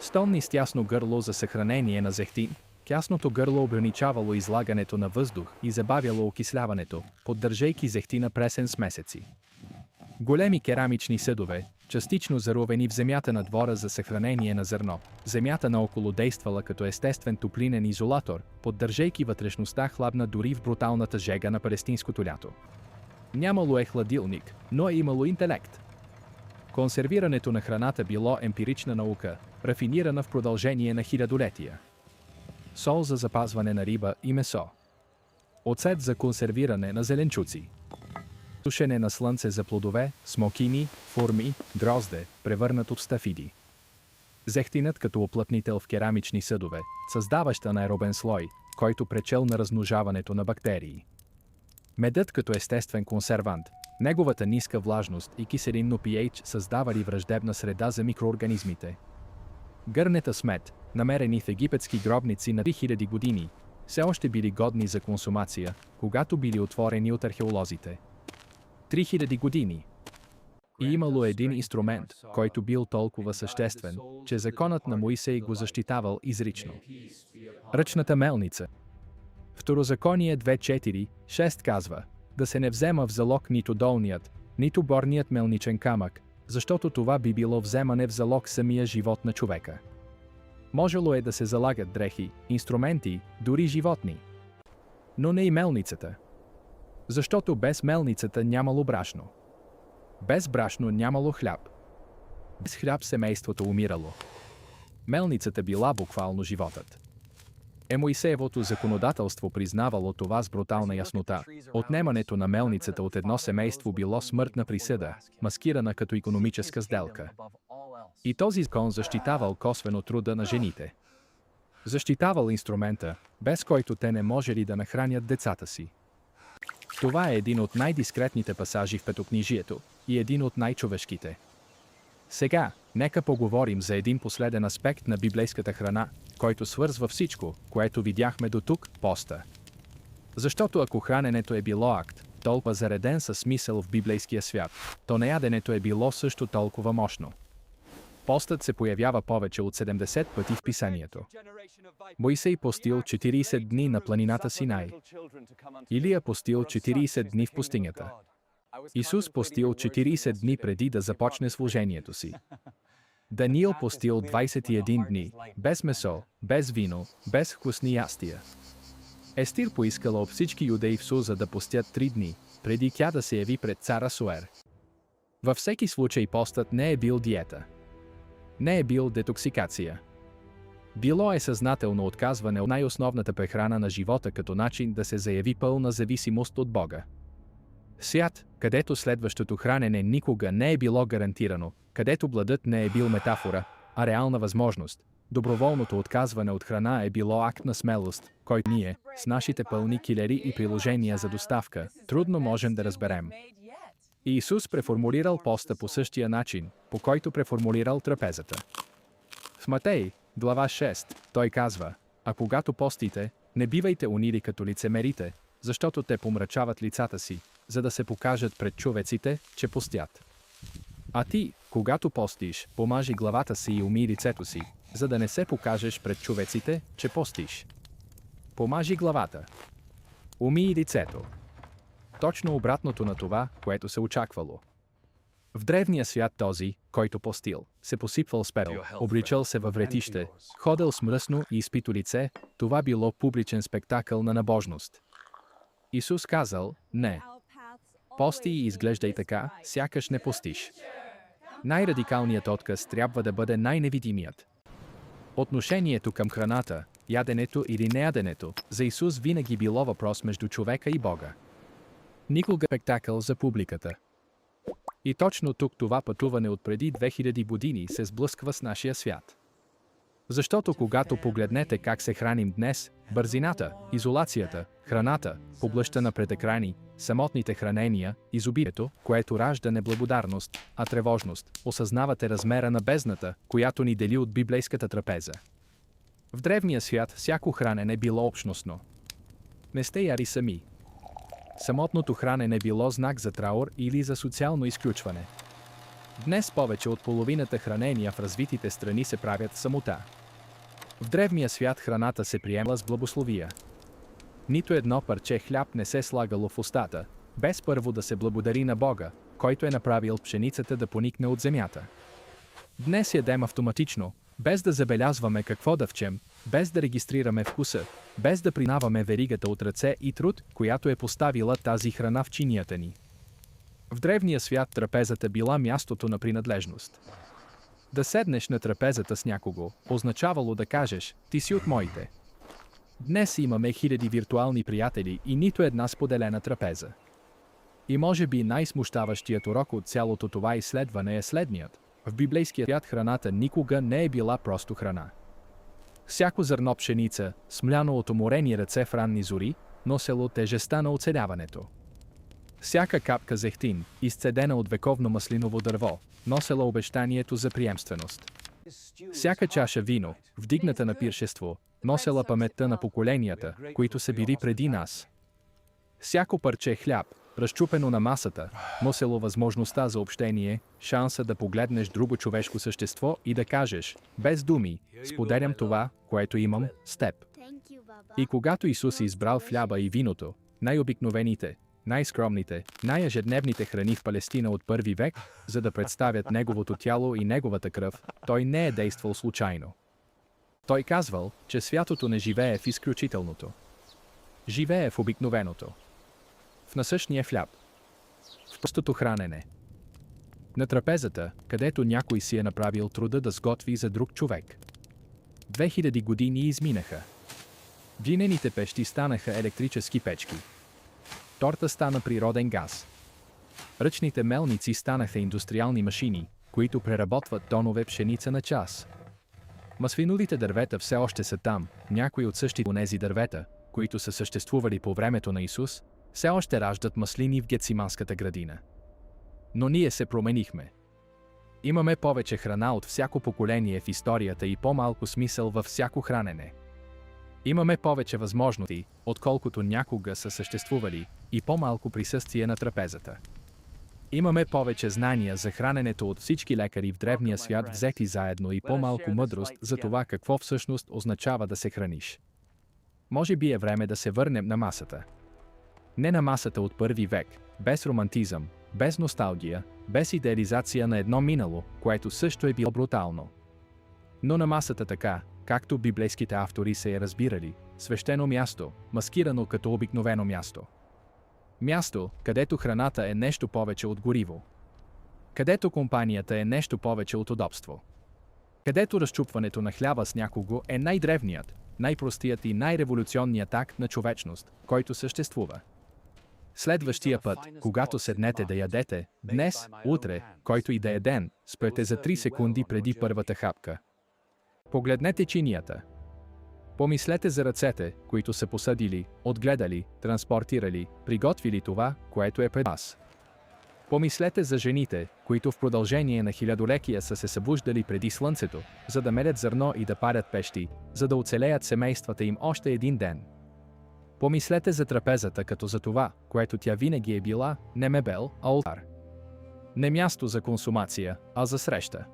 Стомни с тясно гърло за съхранение на зехтин. Тясното гърло ограничавало излагането на въздух и забавяло окисляването, поддържайки зехтина пресен с месеци. Големи керамични съдове, частично заровени в земята на двора за съхранение на зърно. Земята наоколо действала като естествен топлинен изолатор, поддържайки вътрешността хладна дори в бруталната жега на палестинското лято. Нямало е хладилник, но е имало интелект. Консервирането на храната било емпирична наука, рафинирана в продължение на хилядолетия. Сол за запазване на риба и месо. Оцет за консервиране на зеленчуци. Сушене на слънце за плодове, смокини, форми, грозде, превърнат в стафиди. Зехтинът като оплътнител в керамични съдове, създаващ анаеробен слой, който пречел на размножаването на бактерии. Медът като естествен консервант, неговата ниска влажност и киселинно pH създавали враждебна среда за микроорганизмите. Гърнета с мед, намерени в египетски гробници на 3000 години, все още били годни за консумация, когато били отворени от археолозите. 3000 години. И имало един инструмент, който бил толкова съществен, че законът на Моисей го защитавал изрично. Ръчната мелница. Второзаконие 2.4.6 казва: да се не взема в залог нито долният, нито горният мелничен камък, защото това би било вземане в залог самия живот на човека. Можело е да се залагат дрехи, инструменти, дори животни. Но не и мелницата. Защото без мелницата нямало брашно. Без брашно нямало хляб. Без хляб семейството умирало. Мелницата била буквално животът. Моисеевото законодателство признавало това с брутална яснота. Отнемането на мелницата от едно семейство било смъртна присъда, маскирана като икономическа сделка. И този закон защитавал косвено труда на жените. Защитавал инструмента, без който те не можели да нахранят децата си. Това е един от най-дискретните пасажи в Петокнижието и един от най-човешките. Сега, нека поговорим за един последен аспект на библейската храна, който свързва всичко, което видяхме до тук – поста. Защото ако храненето е било акт, толкова зареден със смисъл в библейския свят, то неяденето е било също толкова мощно. Постът се появява повече от 70 пъти в писанието. Моисей постил 40 дни на планината Синай. Илия постил 40 дни в пустинята. Исус постил 40 дни преди да започне служението си. Даниил постил 21 дни, без месо, без вино, без вкусни ястия. Естир поискала от всички юдеи в Суза да постят 3 дни, преди тя да се яви пред цар Асуер. Във всеки случай постът не е бил диета. Не е бил детоксикация. Било е съзнателно отказване от най-основната прехрана на живота като начин да се заяви пълна зависимост от Бога. Свят, където следващото хранене никога не е било гарантирано, където гладът не е бил метафора, а реална възможност. Доброволното отказване от храна е било акт на смелост, който ние, с нашите пълни килери и приложения за доставка, трудно можем да разберем. И Исус преформулирал поста по същия начин, по който преформулирал трапезата. В Матей, глава 6, той казва: а когато постите, не бивайте унили като лицемерите, защото те помрачават лицата си, за да се покажат пред човеците, че постят. А ти, когато постиш, помажи главата си и умий лицето си, за да не се покажеш пред човеците, че постиш. Помажи главата. Умий лицето. Точно обратното на това, което се очаквало. В древния свят този, който постил, се посипвал с пепел, обличал се във вретище, ходил с мръсно и изпито лице, това било публичен спектакъл на набожност. Исус казал: не. Пости и изглеждай така, сякаш не постиш. Най-радикалният отказ трябва да бъде най-невидимият. Отношението към храната, яденето или неяденето, за Исус винаги било въпрос между човека и Бога. Никога спектакъл за публиката. И точно тук това пътуване от преди 2000 години се сблъсква с нашия свят. Защото когато погледнете как се храним днес, бързината, изолацията, храната, поблъщана пред екрани, самотните хранения, изобилието, което ражда неблагодарност, а тревожност, осъзнавате размера на бездната, която ни дели от библейската трапеза. В древния свят всяко хранене било общностно. Не сте яри сами. Самотното хранене било знак за траур или за социално изключване. Днес повече от половината хранения в развитите страни се правят в самота. В древния свят храната се приемала с благословия. Нито едно парче хляб не се слагало в устата, без първо да се благодари на Бога, който е направил пшеницата да поникне от земята. Днес ядем автоматично, без да забелязваме какво да вчем, без да регистрираме вкуса, без да принаваме веригата от ръце и труд, която е поставила тази храна в чинията ни. В древния свят трапезата била мястото на принадлежност. Да седнеш на трапезата с някого, означавало да кажеш: ти си от моите. Днес имаме хиляди виртуални приятели и нито една споделена трапеза. И може би най-смущаващият урок от цялото това изследване е следният. В библейския свят храната никога не е била просто храна. Всяко зърно пшеница, смляно от уморени ръце в ранни зори, носело тежестта на оцеляването. Всяка капка зехтин, изцедена от вековно маслиново дърво, носела обещанието за приемственост. Всяка чаша вино, вдигната на пиршество, носела паметта на поколенията, които са били преди нас. Всяко парче хляб, разчупено на масата, носело възможността за общение, шанса да погледнеш друго човешко същество и да кажеш, без думи, споделям това, което имам, с теб. И когато Исус е избрал хляба и виното, най-обикновените, най-скромните, най-ежедневните храни в Палестина от първи век, за да представят Неговото тяло и Неговата кръв, Той не е действал случайно. Той казвал, че святото не живее в изключителното. Живее в обикновеното. В насъщния хляб. В простото хранене. На трапезата, където някой си е направил труда да сготви за друг човек. 2000 години изминаха. Глинените пещи станаха електрически печки. Торта стана природен газ. Ръчните мелници станаха индустриални машини, които преработват тонове пшеница на час. Маслиновите дървета все още са там, някои от същите онези дървета, които са съществували по времето на Исус, все още раждат маслини в Гетсиманската градина. Но ние се променихме. Имаме повече храна от всяко поколение в историята и по-малко смисъл във всяко хранене. Имаме повече възможности, отколкото някога са съществували, и по-малко присъствие на трапезата. Имаме повече знания за храненето от всички лекари в древния свят взети заедно и по-малко мъдрост за това какво всъщност означава да се храниш. Може би е време да се върнем на масата. Не на масата от първи век, без романтизъм, без носталгия, без идеализация на едно минало, което също е било брутално. Но на масата така, както библейските автори се е разбирали, свещено място, маскирано като обикновено място. Място, където храната е нещо повече от гориво. Където компанията е нещо повече от удобство. Където разчупването на хляба с някого е най-древният, най-простият и най-революционният акт на човечност, който съществува. Следващия път, когато седнете да ядете, днес, утре, който и да е ден, спрете за 3 секунди преди първата хапка. Погледнете чинията. Помислете за ръцете, които са посадили, отгледали, транспортирали, приготвили това, което е пред вас. Помислете за жените, които в продължение на хилядолетия са се събуждали преди слънцето, за да мерят зърно и да парят пещи, за да оцелеят семействата им още един ден. Помислете за трапезата като за това, което тя винаги е била, не мебел, а олтар. Не място за консумация, а за среща.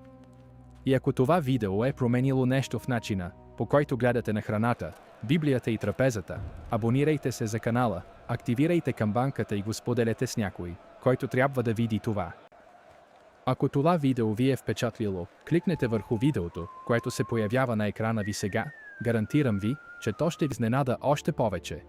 И ако това видео е променило нещо в начина, по който гледате на храната, Библията и трапезата, абонирайте се за канала, активирайте камбанката и го споделете с някой, който трябва да види това. Ако това видео ви е впечатлило, кликнете върху видеото, което се появява на екрана ви сега, гарантирам ви, че то ще ви изненада още повече.